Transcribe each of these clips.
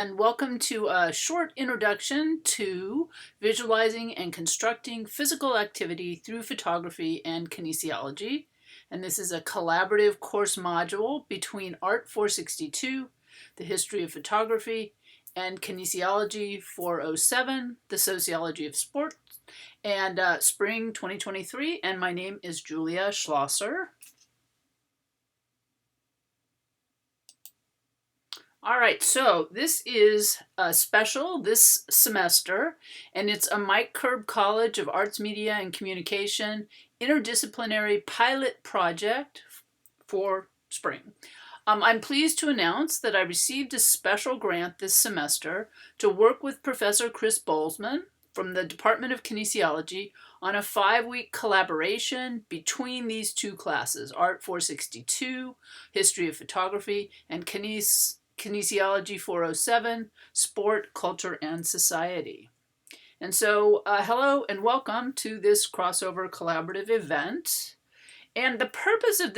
And welcome to a short introduction to visualizing and constructing physical activity through photography and kinesiology. And this is a collaborative course module between Art 462, the history of photography, and kinesiology 407, the sociology of sports, and spring 2023. And my name is Julia Schlosser. All right, so this is a special this semester, and it's a Mike Curb College of Arts, Media, and Communication interdisciplinary pilot project for spring. I'm pleased to announce that I received a special grant this semester to work with Professor Chris Bolzmann from the Department of Kinesiology on a 5-week collaboration between these two classes, Art 462, History of Photography, and Kinesiology 407, Sport, Culture, and Society. And so, hello and welcome to this crossover collaborative event. And the purpose of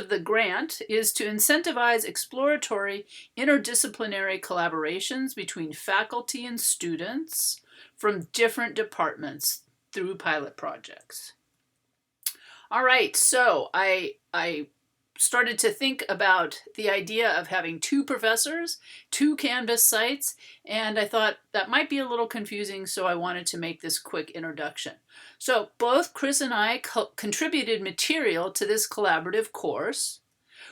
the grant is to incentivize exploratory interdisciplinary collaborations between faculty and students from different departments through pilot projects. All right, so I started to think about the idea of having two professors, two Canvas sites, and I thought that might be a little confusing, so I wanted to make this quick introduction. So both Chris and I contributed material to this collaborative course.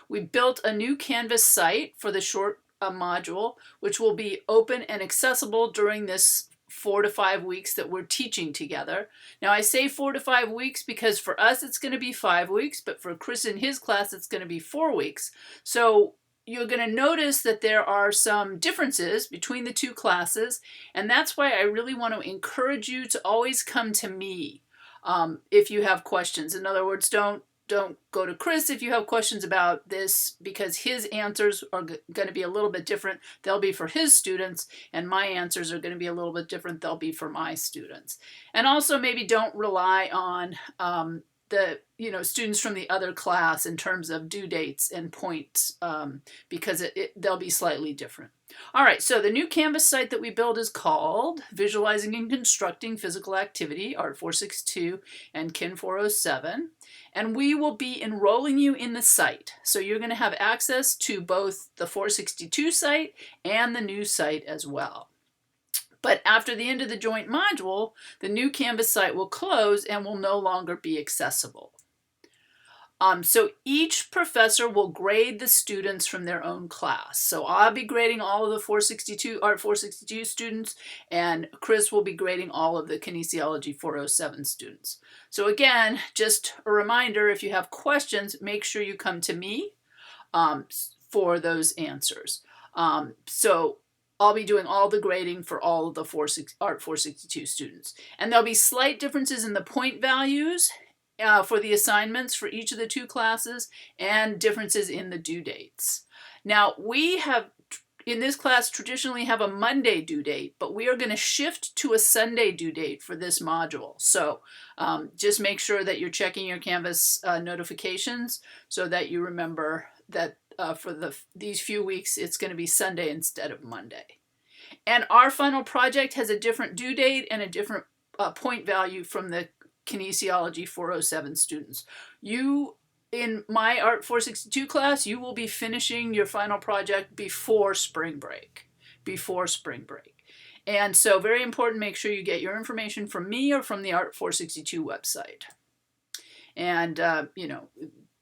We built a new Canvas site for the short module, which will be open and accessible during this 4 to 5 weeks that we're teaching together. Now I say 4 to 5 weeks because for us it's going to be 5 weeks, but for Chris and his class it's going to be 4 weeks. So you're going to notice that there are some differences between the two classes, and that's why I really want to encourage you to always come to me if you have questions. In other words, don't go to Chris if you have questions about this, because his answers are going to be a little bit different. They'll be for his students, and my answers are going to be a little bit different. They'll be for my students. And also maybe don't rely on the students from the other class in terms of due dates and points, because they'll be slightly different. All right, so the new Canvas site that we build is called Visualizing and Constructing Physical Activity, Art 462 and Kin 407. And we will be enrolling you in the site. So you're going to have access to both the 462 site and the new site as well. But after the end of the joint module, the new Canvas site will close and will no longer be accessible. So each professor will grade the students from their own class. So I'll be grading all of the Art 462 students, and Chris will be grading all of the Kinesiology 407 students. So again, just a reminder, if you have questions, make sure you come to me for those answers. So I'll be doing all the grading for all of the Art 462 students. And there'll be slight differences in the point values for the assignments for each of the two classes, and differences in the due dates. Now, we have, in this class, traditionally have a Monday due date, but we are going to shift to a Sunday due date for this module. So just make sure that you're checking your Canvas notifications so that you remember that for these few weeks, it's going to be Sunday instead of Monday. And our final project has a different due date and a different point value from the Kinesiology 407 students. You, in my Art 462 class, you will be finishing your final project before spring break. And so very important, make sure you get your information from me or from the Art 462 website. And,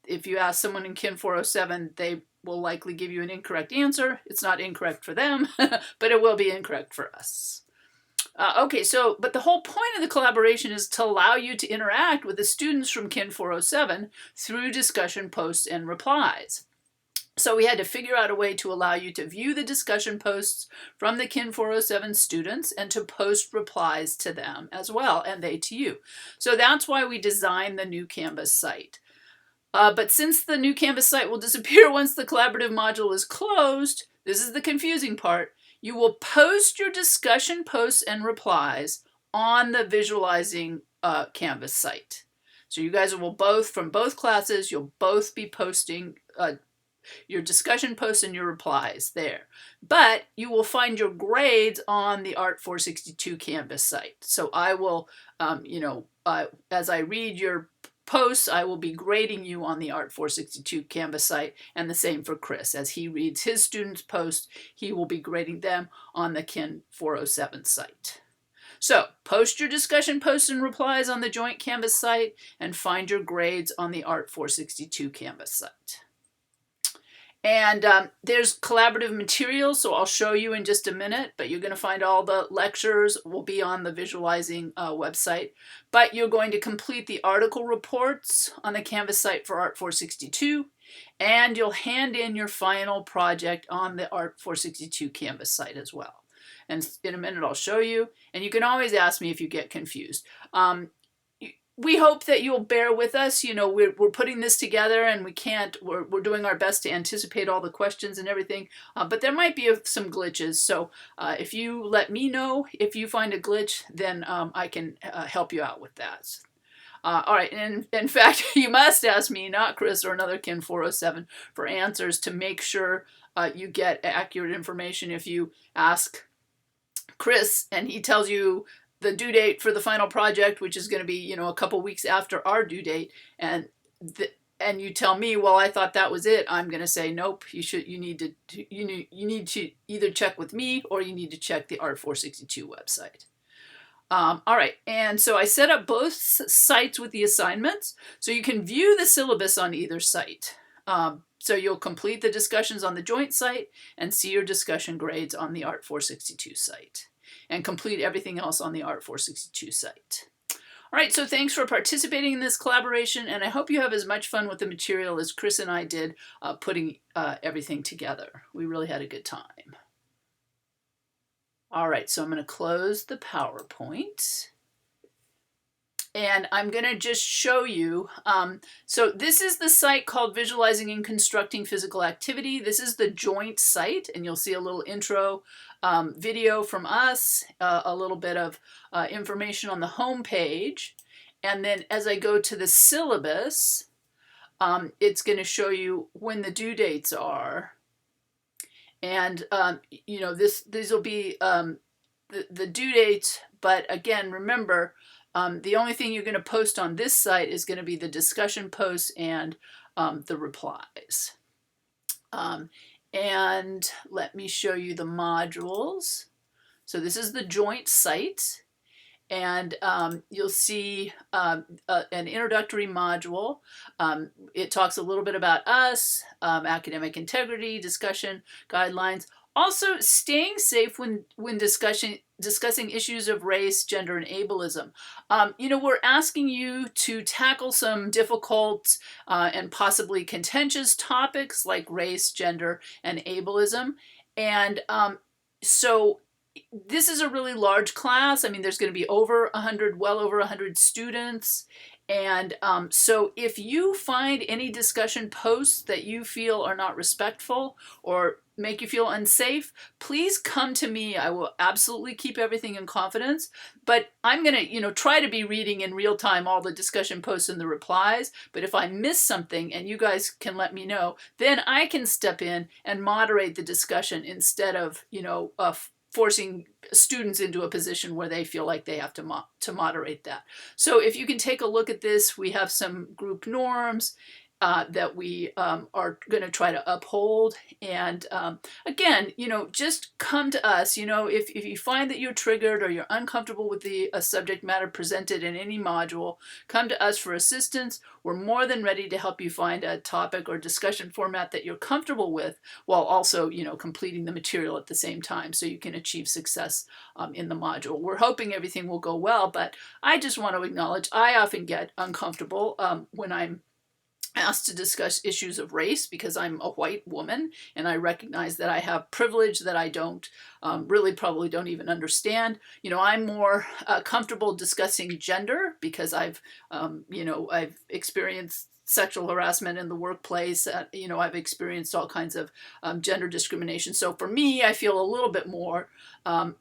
if you ask someone in Kin 407, they will likely give you an incorrect answer. It's not incorrect for them, but it will be incorrect for us. But the whole point of the collaboration is to allow you to interact with the students from Kin 407 through discussion posts and replies. So we had to figure out a way to allow you to view the discussion posts from the Kin 407 students and to post replies to them as well, and they to you. So that's why we designed the new Canvas site. But since the new Canvas site will disappear once the collaborative module is closed, this is the confusing part, you will post your discussion posts and replies on the Visualizing Canvas site. So you guys will both, from both classes, you'll both be posting your discussion posts and your replies there. But you will find your grades on the Art 462 Canvas site. So I will, as I read your posts, I will be grading you on the Art 462 Canvas site, and the same for Chris. As he reads his students' posts, he will be grading them on the Kin 407 site. So post your discussion posts and replies on the joint Canvas site and find your grades on the Art 462 Canvas site. And there's collaborative materials, so I'll show you in just a minute, but you're going to find all the lectures will be on the Visualizing website. But you're going to complete the article reports on the Canvas site for Art 462, and you'll hand in your final project on the Art 462 Canvas site as well. And in a minute I'll show you, and you can always ask me if you get confused. We hope that you'll bear with us. You know, we're putting this together, and we're doing our best to anticipate all the questions and everything, but there might be some glitches. So if you let me know if you find a glitch, then I can help you out with that. All right, and in fact, you must ask me, not Chris or another Kin 407, for answers to make sure you get accurate information. If you ask Chris and he tells you the due date for the final project, which is going to be, a couple weeks after our due date, and you tell me, well, I thought that was it, I'm going to say, nope. You need to either check with me or you need to check the Art 462 website. All right, and so I set up both sites with the assignments, so you can view the syllabus on either site. So you'll complete the discussions on the joint site and see your discussion grades on the Art 462 site, and complete everything else on the Art 462 site. All right, so thanks for participating in this collaboration, and I hope you have as much fun with the material as Chris and I did putting everything together. We really had a good time. All right, so I'm going to close the PowerPoint. And I'm going to just show you, so this is the site called Visualizing and Constructing Physical Activity. This is the joint site, and you'll see a little intro video from us, a little bit of information on the home page. And then as I go to the syllabus, it's going to show you when the due dates are. And, these will be the due dates, but again, remember, the only thing you're going to post on this site is going to be the discussion posts and the replies. And let me show you the modules. So this is the joint site, and you'll see an introductory module. It talks a little bit about us, academic integrity, discussion guidelines. Also, staying safe when discussing issues of race, gender, and ableism. We're asking you to tackle some difficult and possibly contentious topics like race, gender, and ableism. And so this is a really large class. I mean, there's going to be well over 100 students. And so if you find any discussion posts that you feel are not respectful or make you feel unsafe, please come to me. I will absolutely keep everything in confidence, but I'm going to, try to be reading in real time all the discussion posts and the replies. But if I miss something and you guys can let me know, then I can step in and moderate the discussion instead of, forcing students into a position where they feel like they have to moderate that. So if you can take a look at this, we have some group norms that we are going to try to uphold. And again, just come to us. If you find that you're triggered or you're uncomfortable with the subject matter presented in any module, come to us for assistance. We're more than ready to help you find a topic or discussion format that you're comfortable with, while also, completing the material at the same time so you can achieve success in the module. We're hoping everything will go well, but I just want to acknowledge I often get uncomfortable when I'm asked to discuss issues of race because I'm a white woman, and I recognize that I have privilege that I don't probably don't even understand. I'm more comfortable discussing gender because I've experienced sexual harassment in the workplace. I've experienced all kinds of gender discrimination. So for me, I feel a little bit more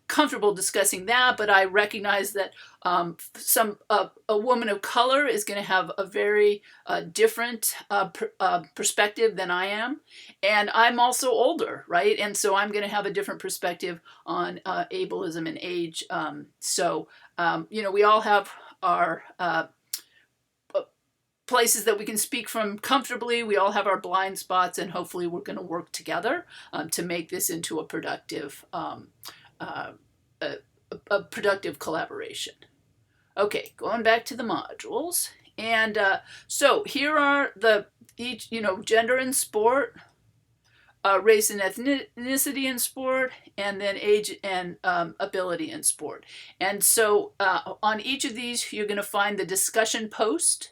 comfortable discussing that, but I recognize that a woman of color is going to have a very different perspective than I am, and I'm also older, right? And so I'm going to have a different perspective on ableism and age. We all have our places that we can speak from comfortably. We all have our blind spots, and hopefully we're going to work together to make this into a productive collaboration. Okay, going back to the modules. And so here are each, gender in sport, race and ethnicity in sport, and then age and ability in sport. And so on each of these, you're going to find the discussion post.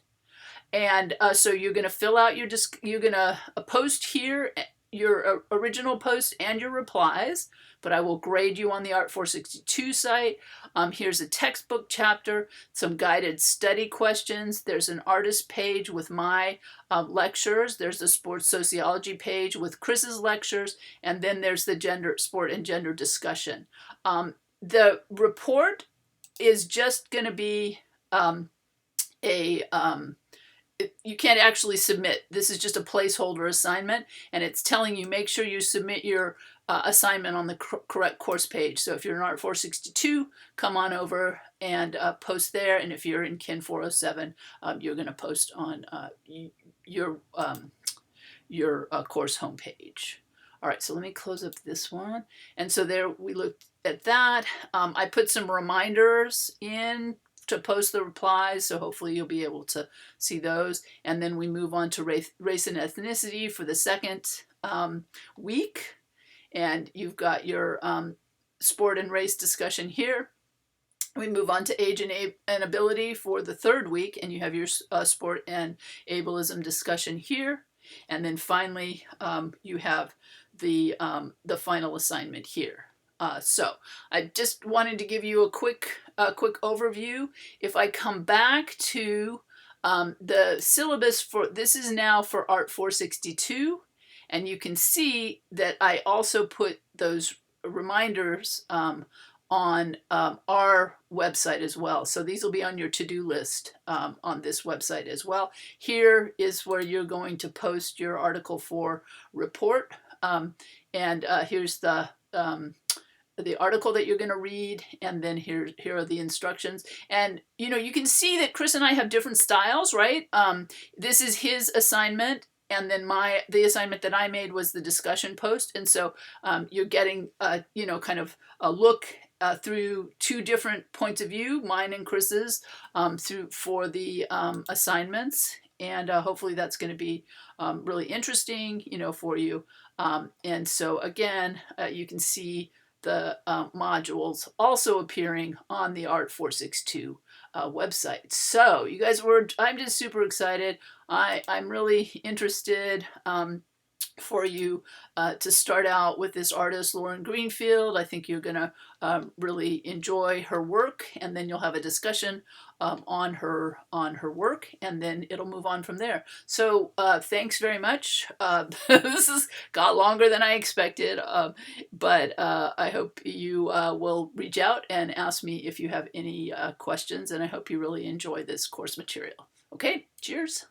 And so you're going to fill out you're going to post here your original post and your replies, but I will grade you on the Art 462 site. Here's a textbook chapter, some guided study questions. There's an artist page with my lectures. There's a sports sociology page with Chris's lectures, and then there's the sport and gender discussion. The report is just going to be you can't actually submit. This is just a placeholder assignment, and it's telling you make sure you submit your assignment on the correct course page. So if you're in Art 462, come on over and post there, and if you're in Kin 407, you're going to post on your course homepage. All right, so let me close up this one. And so there we looked at that. I put some reminders in to post the replies, so hopefully you'll be able to see those. And then we move on to race and ethnicity for the second week. And you've got your sport and race discussion here. We move on to age and ability for the third week, and you have your sport and ableism discussion here. And then finally, you have the final assignment here. So I just wanted to give you a quick overview. If I come back to the syllabus this is now for Art 462, and you can see that I also put those reminders on our website as well. So these will be on your to-do list on this website as well. Here is where you're going to post your Article 4 report, and here's the article that you're going to read, and then here are the instructions. And you can see that Chris and I have different styles, right? This is his assignment, and then the assignment that I made was the discussion post. And so you're getting kind of a look through two different points of view, mine and Chris's, for the assignments. And hopefully that's going to be really interesting, for you. And so again, you can see the modules also appearing on the Art 462 website. So you guys I'm just super excited. I'm really interested for you to start out with this artist, Lauren Greenfield. I think you're going to really enjoy her work, and then you'll have a discussion on her work, and then it'll move on from there. So thanks very much. This has got longer than I expected, but I hope you will reach out and ask me if you have any questions, and I hope you really enjoy this course material. Okay, cheers.